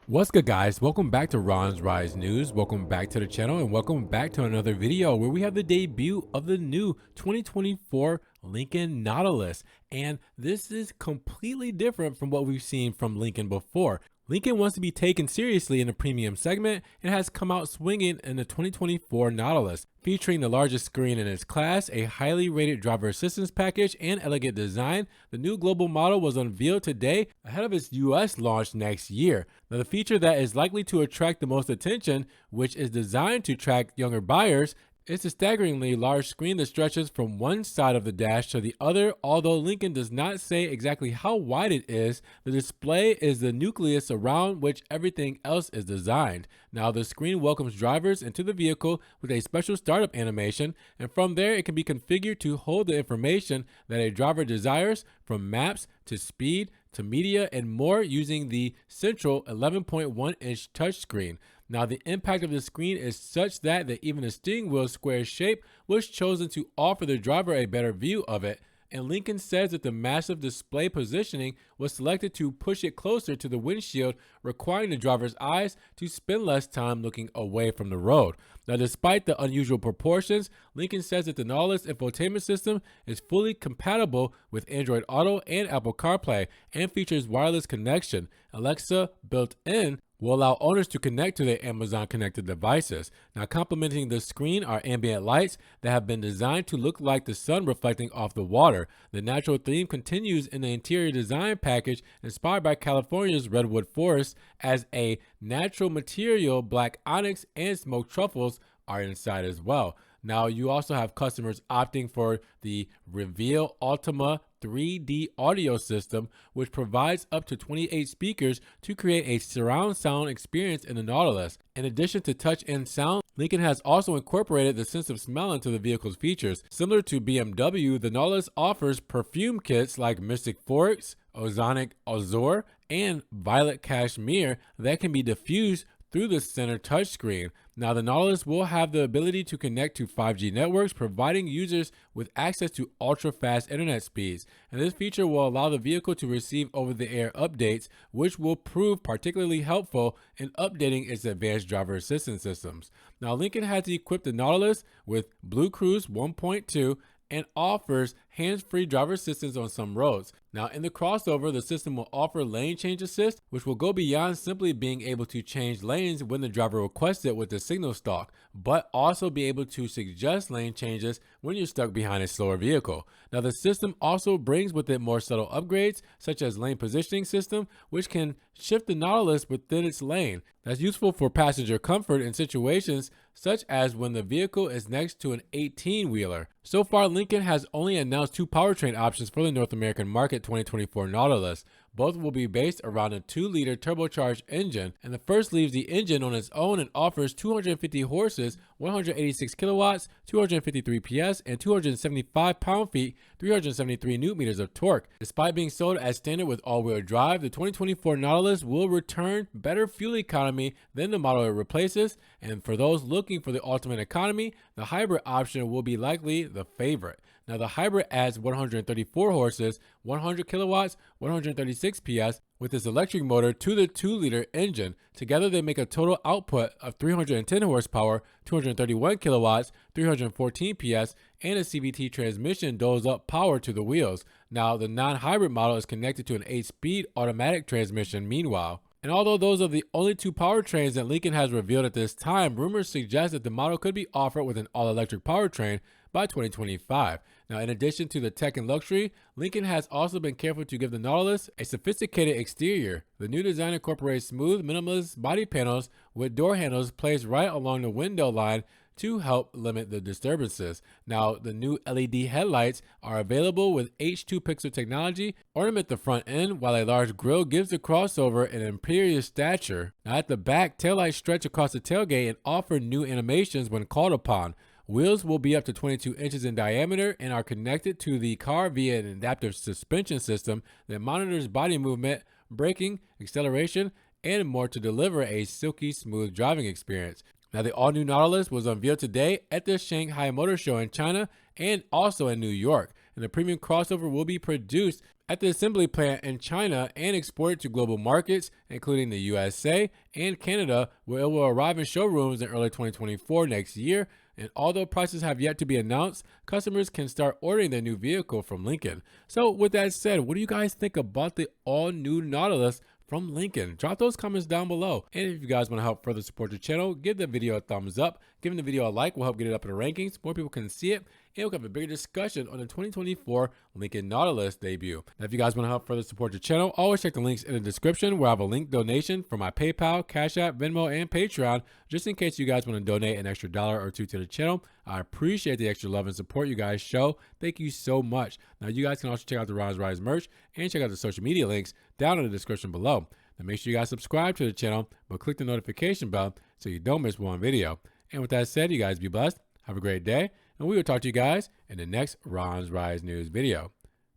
What's good, guys? Welcome back to Ron's Rise News. Welcome back to the channel and welcome back to another video where we have the debut of the new 2024 Lincoln Nautilus. And this is completely different from what we've seen from Lincoln before. Lincoln wants to be taken seriously in the premium segment and has come out swinging in the 2024 Nautilus, featuring the largest screen in its class, a highly rated driver assistance package, and elegant design. The new global model was unveiled today ahead of its US launch next year. Now, the feature that is likely to attract the most attention, which is designed to attract younger buyers, it's a staggeringly large screen that stretches from one side of the dash to the other. Although Lincoln does not say exactly how wide it is, the display is the nucleus around which everything else is designed. Now, the screen welcomes drivers into the vehicle with a special startup animation, and from there it can be configured to hold the information that a driver desires, from maps to speed to media and more, using the central 11.1-inch touchscreen. Now, the impact of the screen is such that even the steering wheel square shape was chosen to offer the driver a better view of it. And Lincoln says that the massive display positioning was selected to push it closer to the windshield, requiring the driver's eyes to spend less time looking away from the road. Now, despite the unusual proportions, Lincoln says that the Nautilus Infotainment system is fully compatible with Android Auto and Apple CarPlay and features wireless connection. Alexa built in will allow owners to connect to their Amazon connected devices. Now, complementing the screen are ambient lights that have been designed to look like the sun reflecting off the water. The natural theme continues in the interior design package, inspired by California's redwood forest, as a natural material black onyx and smoked truffles are inside as well. Now, you also have customers opting for the Reveal Ultima 3D audio system, which provides up to 28 speakers to create a surround sound experience in the Nautilus. In addition to touch and sound, Lincoln has also incorporated the sense of smell into the vehicle's features. Similar to BMW, the Nautilus offers perfume kits like Mystic Forks, Ozonic Azure, and Violet Cashmere that can be diffused through the center touchscreen. Now, the Nautilus will have the ability to connect to 5G networks, providing users with access to ultra-fast internet speeds. And this feature will allow the vehicle to receive over-the-air updates, which will prove particularly helpful in updating its advanced driver assistance systems. Now, Lincoln has equipped the Nautilus with Blue Cruise 1.2 and offers hands-free driver assistance on some roads. Now, in the crossover, the system will offer lane change assist, which will go beyond simply being able to change lanes when the driver requests it with the signal stalk, but also be able to suggest lane changes when you're stuck behind a slower vehicle. Now, the system also brings with it more subtle upgrades, such as lane positioning system, which can shift the Nautilus within its lane. That's useful for passenger comfort in situations such as when the vehicle is next to an 18-wheeler. So far, Lincoln has only announced two powertrain options for the North American market 2024 Nautilus. Both will be based around a 2-liter turbocharged engine, and the first leaves the engine on its own and offers 250 horses, 186 kilowatts, 253 PS, and 275 pound-feet, 373 newton-meters of torque. Despite being sold as standard with all-wheel drive, the 2024 Nautilus will return better fuel economy than the model it replaces, and for those looking for the ultimate economy, the hybrid option will be likely the favorite. Now, the hybrid adds 134 horses, 100 kilowatts, 136 PS with its electric motor to the 2-liter engine. Together, they make a total output of 310 horsepower, 231 kilowatts, 314 PS, and a CVT transmission doles up power to the wheels. Now, the non-hybrid model is connected to an 8-speed automatic transmission meanwhile. And although those are the only two powertrains that Lincoln has revealed at this time, rumors suggest that the model could be offered with an all-electric powertrain by 2025. Now, in addition to the tech and luxury, Lincoln has also been careful to give the Nautilus a sophisticated exterior. The new design incorporates smooth, minimalist body panels with door handles placed right along the window line to help limit the disturbances. Now, the new LED headlights are available with H2 pixel technology, ornament the front end, while a large grille gives the crossover an imperious stature. Now, at the back, taillights stretch across the tailgate and offer new animations when called upon. Wheels will be up to 22 inches in diameter and are connected to the car via an adaptive suspension system that monitors body movement, braking, acceleration, and more to deliver a silky smooth driving experience. Now, the all-new Nautilus was unveiled today at the Shanghai Motor Show in China and also in New York. And the premium crossover will be produced at the assembly plant in China and export it to global markets, including the USA and Canada, where it will arrive in showrooms in early 2024 next year. And although prices have yet to be announced, customers can start ordering their new vehicle from Lincoln. So with that said, what do you guys think about the all-new Nautilus from Lincoln? Drop those comments down below. And if you guys want to help further support the channel, give the video a thumbs up. Giving the video a like will help get it up in the rankings. More people can see it, and we'll have a bigger discussion on the 2024 Lincoln Nautilus debut. Now, if you guys want to help further support the channel, always check the links in the description where I have a link donation for my PayPal, Cash App, Venmo, and Patreon, just in case you guys want to donate an extra $1 or $2 to the channel. I appreciate the extra love and support you guys show. Thank you so much. Now, you guys can also check out the Ron's Rise merch and check out the social media links down in the description below. Now, make sure you guys subscribe to the channel, but click the notification bell so you don't miss one video. And with that said, you guys be blessed. Have a great day, and we will talk to you guys in the next Ron's Rise News video.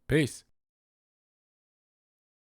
Peace.